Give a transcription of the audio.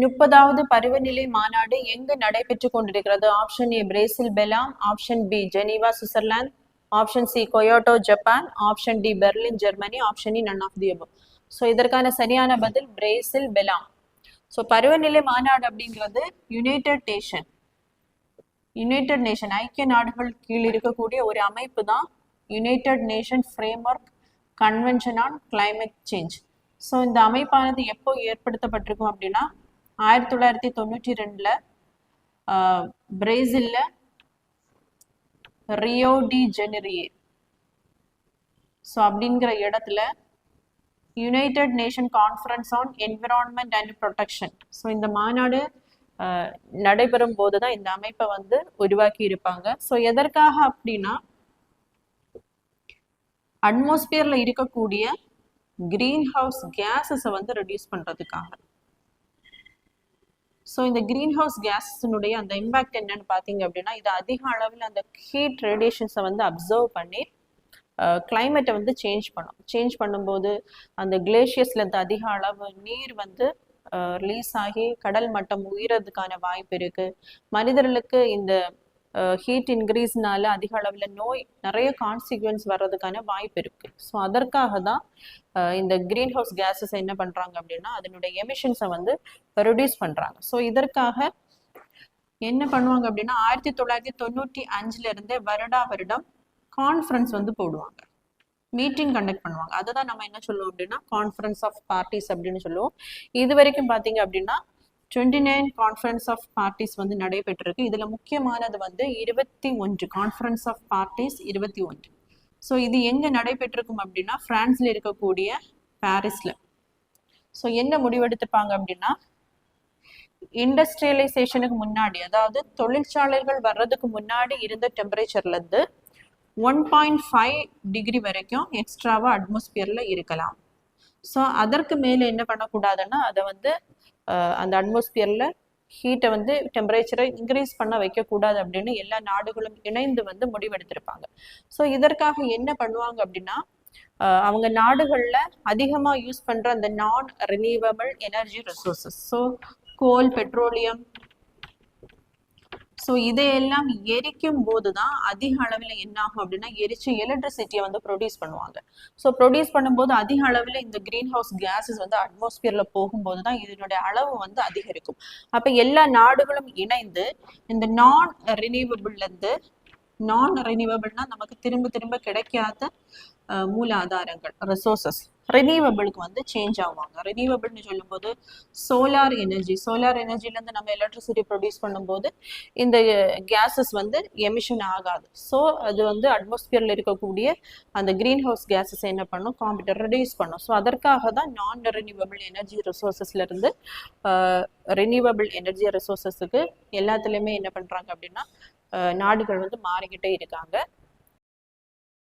30வது பருவநிலை மாநாடு எங்கு நடைபெற்று கொண்டிருக்கிறது? Option A Brazil Belem, option B Geneva Switzerland, option C Kyoto Japan, option D Berlin Germany, option E none of the above. So இதற்கான சரியான பதில் பிரேசில் பெலாம். ஸோ பருவநிலை மாநாடு அப்படிங்கிறது யுனைடெட் நேஷன் ஐக்கிய நாடுகள் கீழ் இருக்கக்கூடிய ஒரு அமைப்பு தான் United nation framework convention on climate change. So இந்த அமைப்பானது எப்போ ஏற்படுத்தப்பட்டிருக்கும் அப்படின்னா 1992 பிரேசில்ல ரியோ டி ஜெனிரியே ஸோ அப்படிங்கிற இடத்துல United nation conference on environment and protection. So இந்த மாநாடு நடைபெறும் போதுதான் இந்த அமைப்பை வந்து உருவாக்கி இருப்பாங்க. ஸோ எதற்காக அப்படின்னா அட்மாஸ்பியர்ல இருக்கக்கூடிய கிரீன் ஹவுஸ் கேஸஸை வந்து ரெடியூஸ் பண்றதுக்காக. ஸோ இந்த கிரீன் ஹவுஸ் கேஸினுடைய அந்த இம்பேக்ட் என்னன்னு பார்த்தீங்க அப்படின்னா இது அதிக அளவில் அந்த ஹீட் ரேடியேஷன்ஸை வந்து அப்சர்வ் பண்ணி கிளைமேட்டை வந்து சேஞ்ச் பண்ணும்போது அந்த கிளேஷியஸ்ல இருந்து அதிக அளவு நீர் வந்து ரிலீஸ் ஆகி கடல் மட்டம் உயர்றதுக்கான வாய்ப்பு இருக்கு. மனிதர்களுக்கு இந்த ஹீட் இன்க்ரீஸ்னால அதிக அளவில் நிறைய கான்சிக்வன்ஸ் வர்றதுக்கான வாய்ப்பு இருக்கு. ஸோ அதற்காக தான் இந்த கிரீன் ஹவுஸ் கேஸஸ் என்ன பண்றாங்க அப்படின்னா அதனுடைய எமிஷன்ஸை வந்து ரெடியூஸ் பண்றாங்க. ஸோ இதற்காக என்ன பண்ணுவாங்க அப்படின்னா 1995 இருந்தே வருடம் கான்ஃபரன்ஸ் வந்து போடுவாங்க, மீட்டிங் கண்டக்ட் பண்ணுவாங்க. அதை தான் நம்ம என்ன சொல்லுவோம் அப்படின்னா கான்ஃபரன்ஸ் ஆஃப் பார்ட்டிஸ் அப்படின்னு சொல்லுவோம். இது வரைக்கும் பார்த்தீங்க அப்படின்னா 29 கான்ஃபரன்ஸ் ஆஃப் பார்ட்டிஸ் வந்து நடைபெற்றிருக்கு. இதுல முக்கியமானது வந்து 21 கான்ஃபரன்ஸ் ஆஃப் பார்ட்டிஸ் 21. ஸோ இது எங்க நடைபெற்றிருக்கும் அப்படின்னா பிரான்ஸ்ல இருக்கக்கூடிய பாரிஸ்ல. ஸோ என்ன முடிவெடுத்திருப்பாங்க அப்படின்னா இண்டஸ்ட்ரியலைசேஷனுக்கு முன்னாடி, அதாவது தொழிற்சாலைகள் வர்றதுக்கு முன்னாடி இருந்த டெம்பரேச்சர்ல இருந்து 1.5 டிகிரி வரைக்கும் எக்ஸ்ட்ராவா அட்மாஸ்பியர்ல இருக்கலாம். ஸோ அதற்கு மேல என்ன பண்ணக்கூடாதுன்னா அதை வந்து அந்த அட்மாஸ்பியர்ல ஹீட்டை வந்து டெம்பரேச்சரை இன்க்ரீஸ் பண்ண வைக்கக்கூடாது அப்படின்னு எல்லா நாடுகளும் இணைந்து வந்து முடிவெடுத்திருப்பாங்க. ஸோ இதற்காக என்ன பண்ணுவாங்க அப்படின்னா அவங்க நாடுகள்ல அதிகமா யூஸ் பண்ற அந்த non renewable energy resources, so coal, petroleum, so இதையெல்லாம் எரிக்கும் போதுதான் அதிக அளவில் என்ன ஆகும் அப்படின்னா எரிச்சு எலக்ட்ரிசிட்டியை வந்து ப்ரொடியூஸ் பண்ணுவாங்க. ஸோ ப்ரொடியூஸ் பண்ணும்போது அதிக அளவில் இந்த கிரீன் ஹவுஸ் கேஸஸ் வந்து அட்மாஸ்பியர்ல போகும்போது தான் இதனுடைய அளவு வந்து அதிகரிக்கும். அப்ப எல்லா நாடுகளும் இணைந்து இந்த நான் ரினியூவபிள்னா நமக்கு திரும்ப கிடைக்காத மூலாதாரங்கள், ரிசோர்சஸ், ரினியூவபிளுக்கு வந்து சேஞ்ச் ஆவாங்க. ரினியூவபிள்னு சொல்லும்போது சோலார் எனர்ஜில இருந்து நம்ம எலக்ட்ரிசிட்டி ப்ரொடியூஸ் பண்ணும்போது இந்த கேஸஸ் வந்து எமிஷன் ஆகாது. ஸோ அது வந்து அட்மாஸ்பியர்ல இருக்கக்கூடிய அந்த கிரீன் ஹவுஸ் கேஸஸ் என்ன பண்ணும், ரெடியூஸ் பண்ணும். ஸோ அதற்காக தான் நான் ரினியூவபிள் எனர்ஜி ரிசோர்சஸ்ல இருந்து ரினியூவபிள் எனர்ஜி ரிசோர்சஸுக்கு எல்லாத்துலயுமே என்ன பண்றாங்க அப்படின்னா நாடுகள் வந்து மாறிக்கிட்டே இருக்காங்க.